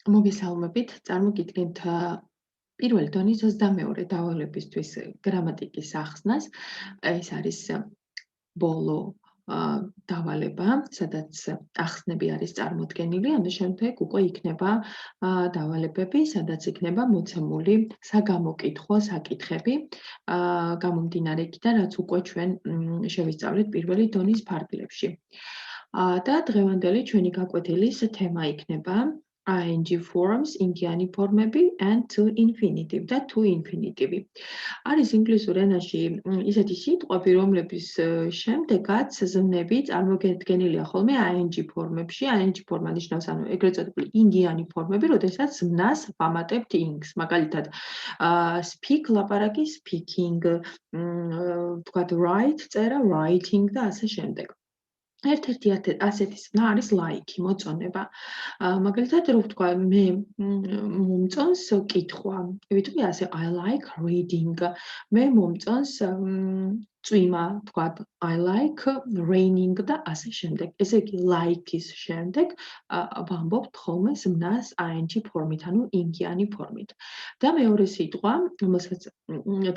მოგესალმებით, წარმოგიდგენთ პირველი დონის 22 დავალებისთვის გრამატიკის ახსნას. ეს არის ბოლო დავალება, სადაც ახსნები არის წარმოდგენილი, ამის შემდეგ უკვე იქნება დავალებები, სადაც იქნება მოცემული საგამოკითხო საკითხები, გამომდინარე იქიდან, რაც უკვე ჩვენ შევისწავლეთ პირველი დონის ფარგლებში. და დღევანდელი ჩვენი გაკვეთილის თემა იქნება ing forms, ინგიანი ფორმები and to infinitive და to infinitive. არის ინგლისურ ენაში ისეთი სიტყვები, რომლების შემდეგაც ზმნები წარმოდგენილია ხოლმე ing ფორმებში. ing ფორმა ნიშნავს, ანუ ეგრეთ წოდებული ინგიანი ფორმები, როდესაც ზმნას ვამატებთ ing-ს. მაგალითად, speak ლაპარაკი, speaking, თქვათ write წერა, writing და ასე შემდეგ. ერთ-ერთი ასეთი ზმნა არის like, მოწონება. მაგალითად, რო ვთქვა, მე მომწონს კითხვა. ვიტყვი ასე I like reading. მე მომწონს წვიმა, ვთქვათ I like raining და ასე შემდეგ. ესე იგი, like-ის შემდეგ ვამბობთ ხოლმე ზმნას ing ფორმით, ანუ ინგიანი ფორმით. და მეორე სიტყვა, რომელსაც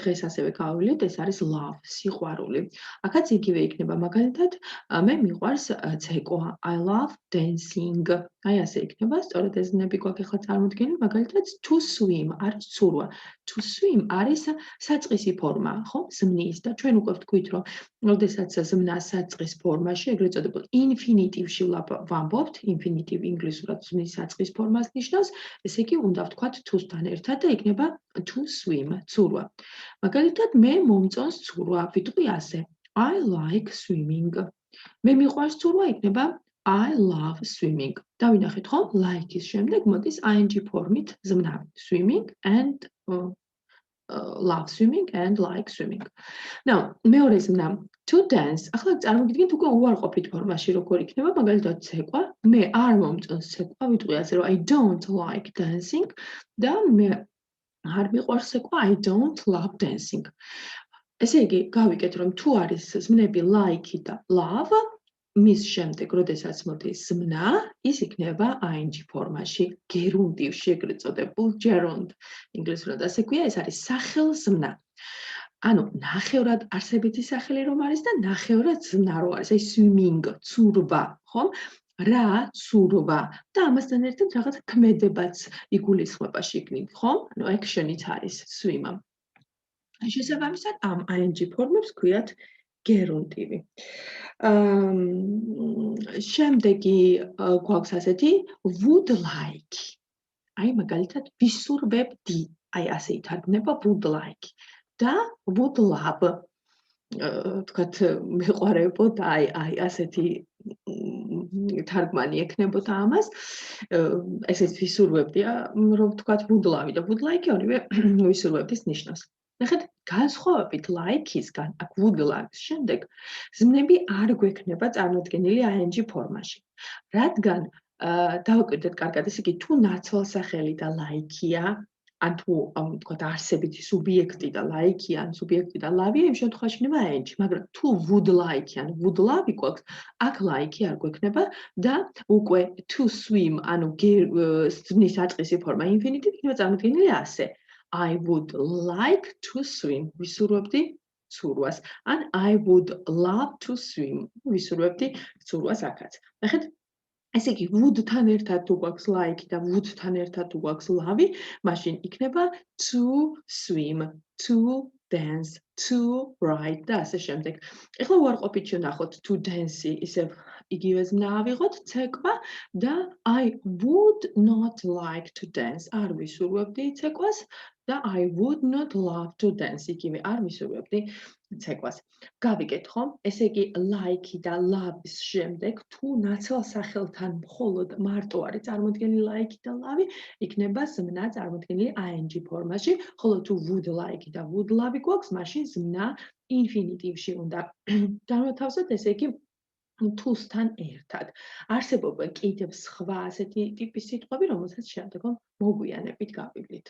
დღეს ასევე გავავლით, ეს არის love, სიყვარული. აქაც იგივე იქნება, მაგალითად, მე მიყვარს ცეკვა. I love dancing. აი ასე იქნება, სწორედ ეს ზმნები გვაქვს ახლა წარმოდგენილი, მაგალითად to swim არის ცურვა. To swim არის საწყისი ფორმა, ხო? ზმნის და ჩვენ უკვე ვთქვით, რომ როდესაც ზმნა საწყის ფორმაში, ეგრეთ წოდებულ infinitive-ში ვამბობთ, infinitive ინგლისურად ზმნის საწყის ფორმას ნიშნავს, ესე იგი უნდა ვთქვათ to-სთან ერთად და იქნება to swim, ცურვა. მაგალითად, მე მომწონს ცურვა, ვიტყვი ასე I like swimming. მე მიყვარს ცურვა, იქნება I love swimming. დავინახეთ ხო? like-ის შემდეგ მოდის ing ფორმით ზმნა swimming and love swimming and like swimming. Now, მეორე ზმნა to dance. ახლა წარმოგიდგენთ უკვე უარყოფით ფორმაში როგორ იქნება, მაგალითად ცეკვა. მე არ მომწონს ცეკვა, ვიტყვი ასე რომ I don't like dancing და მე არ მიყვარს ცეკვა I don't love dancing. ესე იგი, გავიკეთ, რომ თუ არის ზმნები like და love, მის შემდეგ, როდესაც მოდის ზმნა, ის იქნება ing ფორმაში, გერუნდივში, ეგრეთ წოდებულ gerund. ინგლისურად ასე ქვია, ეს არის სახელზმნა. ანუ ნახევრად არსებითი სახელი რომ არის და ნახევრად ზმნა რო არის, აი swimming, ცურვა, ხომ? რა ცურვა და ამასთან ერთად რაღაც ქმედებაც იგულისხმება შიგნით, ხომ? ანუ action-იც არის swim. შესაბამისად ამ ing ფორმებს ქვიათ გერუნდივი. შემდეგი გვაქვს ასეთი would like. აი მაგალითად ვისურვებდი. აი ასე ითარგმნება would like. და would love. თქვათ მეყვარებოდა აი ასეთი თარგმანი ექნებოდა ამას. ესეც ვისურვებდია, რომ თქვათ would love და would like ორივე ვისურვებდის ნიშნავს. ნახეთ, განსხვავებით like-ისგან, აქ would like-ის შემდეგ ზმნები არ გვექნება წარმოდგენილი ing ფორმაში. რადგან დავაკვირდეთ კარგად, ესე იგი, თუ ნაცვალსახელი და like-ია, ან თუ თქვათ არსებითი სუბიექტი და like-ია, ან სუბიექტი და love-ია, იმ შემთხვევაში იქნება ing, მაგრამ თუ would like ან would love გვაქვს, აქ like-ი არ გვექნება და უკვე to swim, ანუ ზმნის საწყისი ფორმა infinitive იქნება წარმოდგენილი ასე. I would like to swim. ვისურვებდი ცურვას. ან I would love to swim. ვისურვებდი ცურვას აქაც. ნახეთ, ესე იგი, would-თან ერთად თუ გვაქვს like და would-თან ერთად თუ გვაქვს love, მაშინ იქნება to swim, to dance, to write და ასე შემდეგ. ეხლა უარყოფით შევნახოთ to dance ისევ იგივე ზმნა ავიღოთ, ცეკვა და I would not like to dance. არ ვისურვებდი ცეკვას და I would not love to dance. იგივე არ ვისურვებდი ცეკვას. გავიგეთ ხო? ესე იგი, like და love-ის შემდეგ თუ ნაცვალსახელთან მხოლოდ მარტო არის წარმოდგენილი like და love, იქნება ზმნა წარმოდგენილი ing ფორმაში, ხოლო თუ would like და would love გვაქვს, მაშინ ზმნა infinitive-ში უნდა განვათავსოთ, ესე იგი to-სთან ერთად. არსებობენ კიდევ სხვა ასეთი ტიპის სიტყვები, რომელსაც შემდგომ მოგვიანებით გავიგებთ.